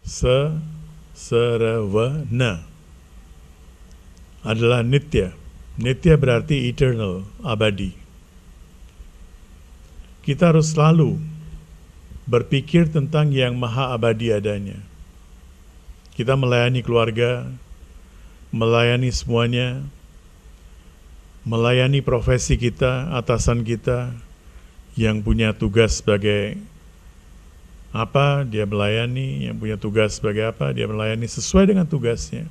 Sesravana adalah nitya. Nitya berarti eternal, abadi. Kita harus selalu berpikir tentang yang maha abadi adanya. Kita melayani keluarga, melayani semuanya, melayani profesi kita, atasan kita yang punya tugas sebagai apa, dia melayani, yang punya tugas sebagai apa, dia melayani sesuai dengan tugasnya.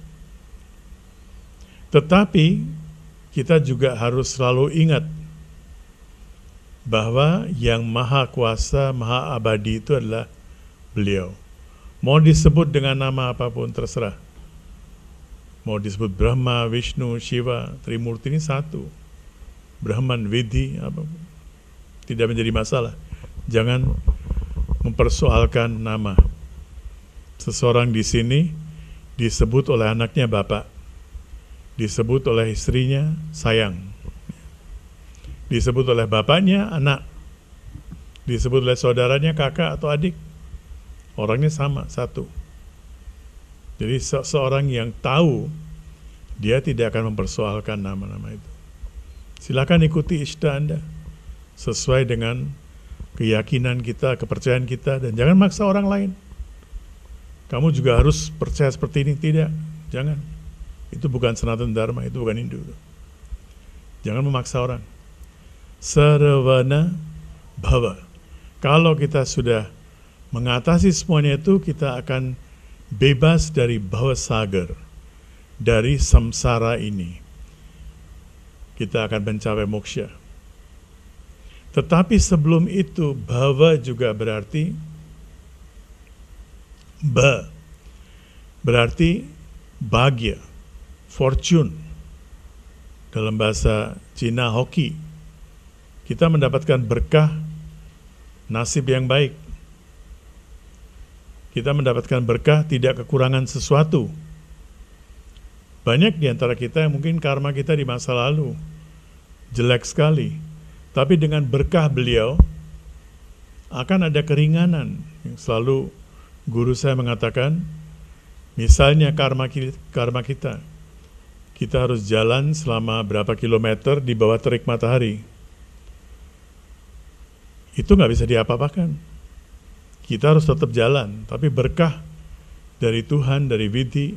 Tetapi kita juga harus selalu ingat bahwa yang maha kuasa, maha abadi itu adalah beliau. Mau disebut dengan nama apapun terserah. Mau disebut Brahma, Vishnu, Shiva, Trimurti, ini satu. Brahman, Vidhi, apapun. Tidak menjadi masalah. Jangan mempersoalkan nama. Seseorang di sini disebut oleh anaknya Bapak, disebut oleh istrinya sayang, disebut oleh bapaknya anak, disebut oleh saudaranya kakak atau adik. Orangnya sama, satu. Jadi seorang yang tahu, dia tidak akan mempersoalkan nama-nama itu. Silakan ikuti ishta Anda sesuai dengan keyakinan kita, kepercayaan kita, dan jangan maksa orang lain. Kamu juga harus percaya seperti ini, tidak, jangan. Itu bukan Sanatana Dharma, itu bukan Hindu. Jangan memaksa orang. Sarvana Bhava. Kalau kita sudah mengatasi semuanya itu, kita akan bebas dari Bhava Sagar, dari samsara ini. Kita akan mencapai moksha. Tetapi sebelum itu, bhava juga berarti berarti bahagia, fortune. Dalam bahasa Cina, hoki. Kita mendapatkan berkah, nasib yang baik. Kita mendapatkan berkah, tidak kekurangan sesuatu. Banyak di antara kita yang mungkin karma kita di masa lalu jelek sekali. Tapi dengan berkah beliau akan ada keringanan. Yang selalu guru saya mengatakan, misalnya karma kita harus jalan selama berapa kilometer di bawah terik matahari. Itu nggak bisa diapa-apakan. Kita harus tetap jalan, tapi berkah dari Tuhan, dari Vidhi,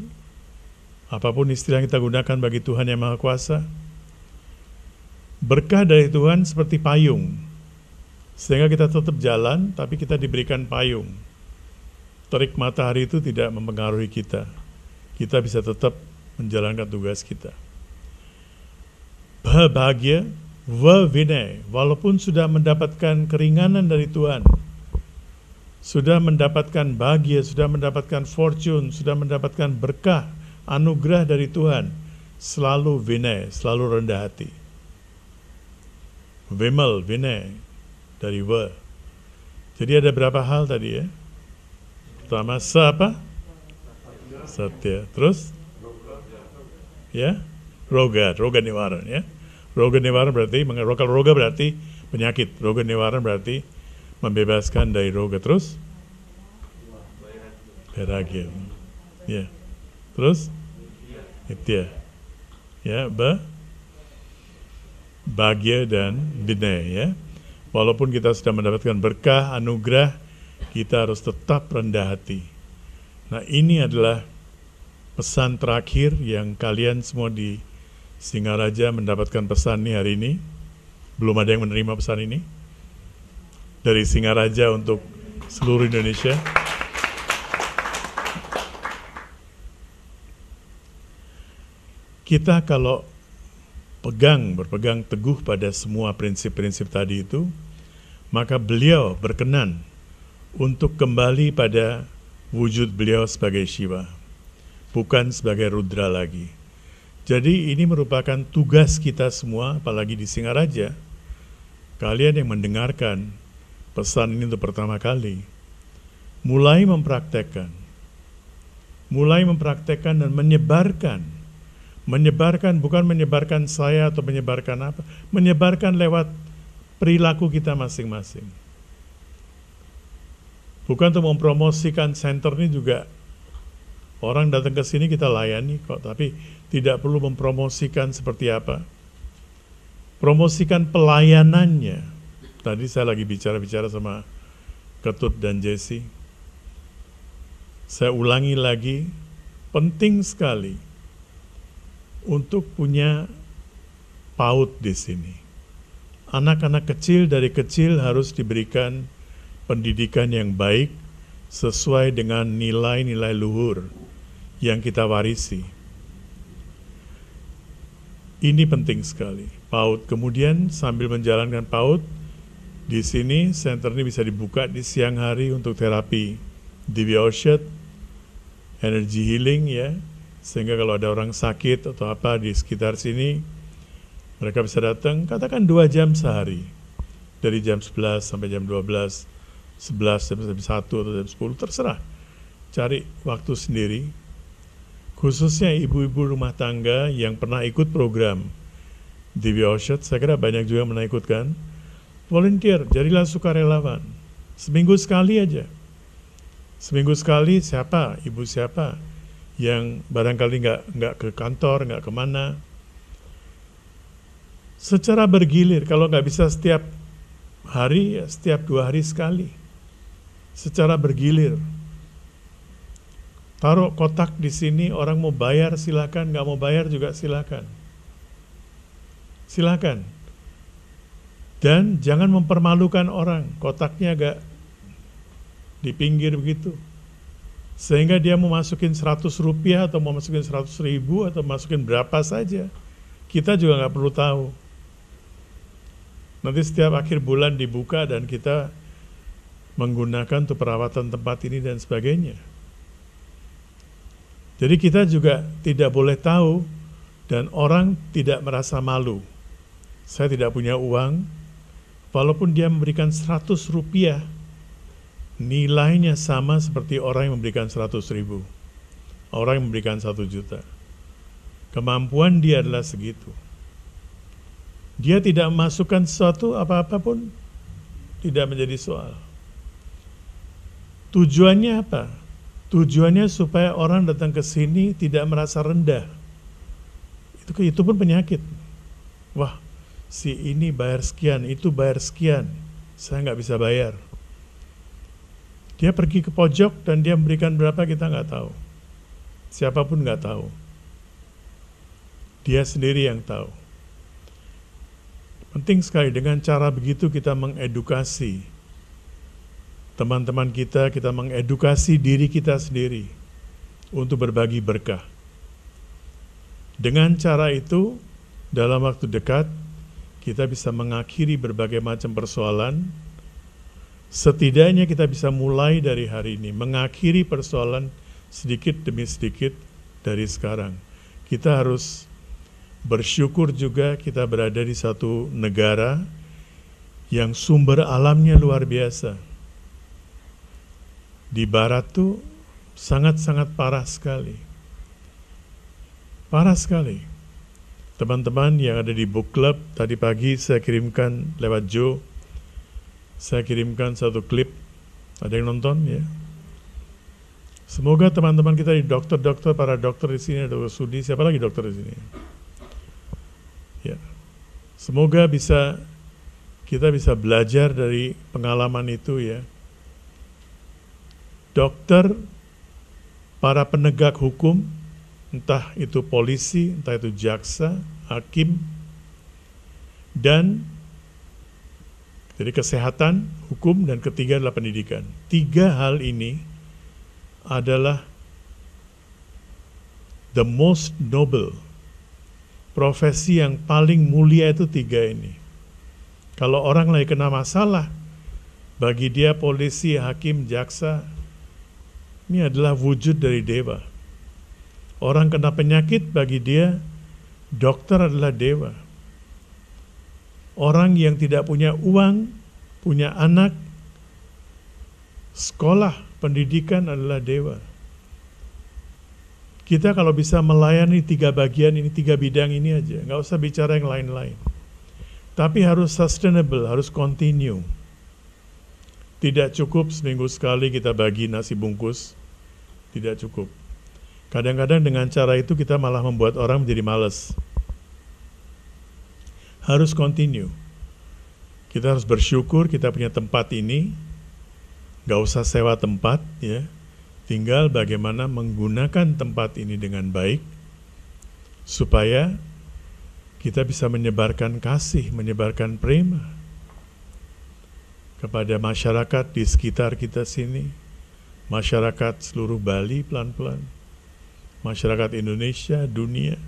apapun istilah yang kita gunakan bagi Tuhan yang Maha Kuasa, berkah dari Tuhan seperti payung, sehingga kita tetap jalan, tapi kita diberikan payung. Terik matahari itu tidak mempengaruhi kita. Kita bisa tetap menjalankan tugas kita. Bahagia, vinay, walaupun sudah mendapatkan keringanan dari Tuhan, sudah mendapatkan bahagia, sudah mendapatkan fortune, sudah mendapatkan berkah, anugerah dari Tuhan, selalu vinay, selalu rendah hati. Vimal, Vinay, dari wa. Jadi ada berapa hal tadi ya? Pertama, apa? Satya. Terus? Ya? Roga niwaran ya. Roga niwaran berarti, kalau roga berarti penyakit. Roga niwaran berarti membebaskan dari roga. Terus? Vairagya. Ya. Terus? Nitya. Ya, bahagia dan vinay ya. Walaupun kita sudah mendapatkan berkah, anugerah, kita harus tetap rendah hati. Nah, ini adalah pesan terakhir yang kalian semua di Singaraja mendapatkan pesan ini hari ini. Belum ada yang menerima pesan ini dari Singaraja untuk seluruh Indonesia. Kita kalau berpegang teguh pada semua prinsip-prinsip tadi itu, maka beliau berkenan untuk kembali pada wujud beliau sebagai Shiva, bukan sebagai Rudra lagi. Jadi ini merupakan tugas kita semua, apalagi di Singaraja. Kalian yang mendengarkan pesan ini untuk pertama kali, mulai mempraktekkan dan menyebarkan. Menyebarkan bukan menyebarkan saya atau menyebarkan apa, menyebarkan lewat perilaku kita masing-masing. Bukan untuk mempromosikan center ini juga Orang datang ke sini kita layani kok, tapi tidak perlu mempromosikan seperti apa. Promosikan pelayanannya. Tadi saya lagi bicara-bicara sama Ketut dan Jesse. Saya ulangi lagi, penting sekali untuk punya PAUD di sini. Anak-anak kecil dari kecil harus diberikan pendidikan yang baik sesuai dengan nilai-nilai luhur yang kita warisi. Ini penting sekali, PAUD. Kemudian sambil menjalankan PAUD, di sini center ini bisa dibuka di siang hari untuk terapi Divya Oshad, energy healing ya, sehingga kalau ada orang sakit atau apa di sekitar sini, mereka bisa datang, katakan 2 jam sehari, dari jam 11 sampai jam 12, 11 sampai jam 1 atau jam 10, terserah. Cari waktu sendiri, khususnya ibu-ibu rumah tangga yang pernah ikut program Divya Oshad, saya kira banyak juga yang pernah ikut kan, volunteer, jadilah sukarelawan, seminggu sekali aja. Seminggu sekali siapa, ibu siapa yang barangkali nggak ke kantor, nggak kemana, secara bergilir, kalau nggak bisa setiap hari, ya setiap 2 hari sekali, secara bergilir. Taruh kotak di sini, orang mau bayar silakan, nggak mau bayar juga silakan. Silakan. Dan jangan mempermalukan orang, kotaknya agak di pinggir begitu. Sehingga dia mau masukin 100 rupiah atau mau masukin 100 ribu atau masukin berapa saja. Kita juga nggak perlu tahu. Nanti setiap akhir bulan dibuka dan kita menggunakan untuk perawatan tempat ini dan sebagainya. Jadi kita juga tidak boleh tahu dan orang tidak merasa malu. Saya tidak punya uang, walaupun dia memberikan 100 rupiah, nilainya sama seperti orang yang memberikan 100 ribu. Orang yang memberikan 1 juta. Kemampuan dia adalah segitu. Dia tidak memasukkan sesuatu apa-apa pun tidak menjadi soal. Tujuannya apa? Tujuannya supaya orang datang ke sini tidak merasa rendah. Itu pun penyakit. Wah, si ini bayar sekian, itu bayar sekian, saya nggak bisa bayar. Dia pergi ke pojok dan dia memberikan berapa kita nggak tahu. Siapapun nggak tahu. Dia sendiri yang tahu. Penting sekali dengan cara begitu kita mengedukasi teman-teman kita mengedukasi diri kita sendiri untuk berbagi berkah. Dengan cara itu, dalam waktu dekat, kita bisa mengakhiri berbagai macam persoalan. Setidaknya kita bisa mulai dari hari ini, mengakhiri persoalan sedikit demi sedikit dari sekarang. Kita harus bersyukur juga kita berada di satu negara yang sumber alamnya luar biasa. Di barat tuh sangat-sangat parah sekali. Parah sekali. Teman-teman yang ada di book club, tadi pagi saya kirimkan lewat Joe, saya kirimkan satu klip, ada yang nonton ya. Semoga teman-teman kita di dokter-dokter, para dokter di sini, Dr. Sudi, siapa lagi dokter di sini? Ya. Semoga kita bisa belajar dari pengalaman itu ya. Dokter, para penegak hukum, entah itu polisi, entah itu jaksa, hakim, dan jadi kesehatan, hukum, dan ketiga adalah pendidikan. 3 hal ini adalah the most noble. Profesi yang paling mulia itu 3 ini. Kalau orang lagi kena masalah, bagi dia polisi, hakim, jaksa, ini adalah wujud dari dewa. Orang kena penyakit, bagi dia dokter adalah dewa. Orang yang tidak punya uang, punya anak, sekolah, pendidikan adalah dewa. Kita kalau bisa melayani 3 bagian ini, 3 bidang ini aja, nggak usah bicara yang lain-lain. Tapi harus sustainable, harus continue. Tidak cukup seminggu sekali kita bagi nasi bungkus, tidak cukup. Kadang-kadang dengan cara itu kita malah membuat orang menjadi malas. Harus continue. Kita harus bersyukur kita punya tempat ini, gak usah sewa tempat ya. Tinggal bagaimana menggunakan tempat ini dengan baik, supaya kita bisa menyebarkan kasih, menyebarkan prema kepada masyarakat di sekitar kita sini, masyarakat seluruh Bali pelan-pelan, masyarakat Indonesia, dunia.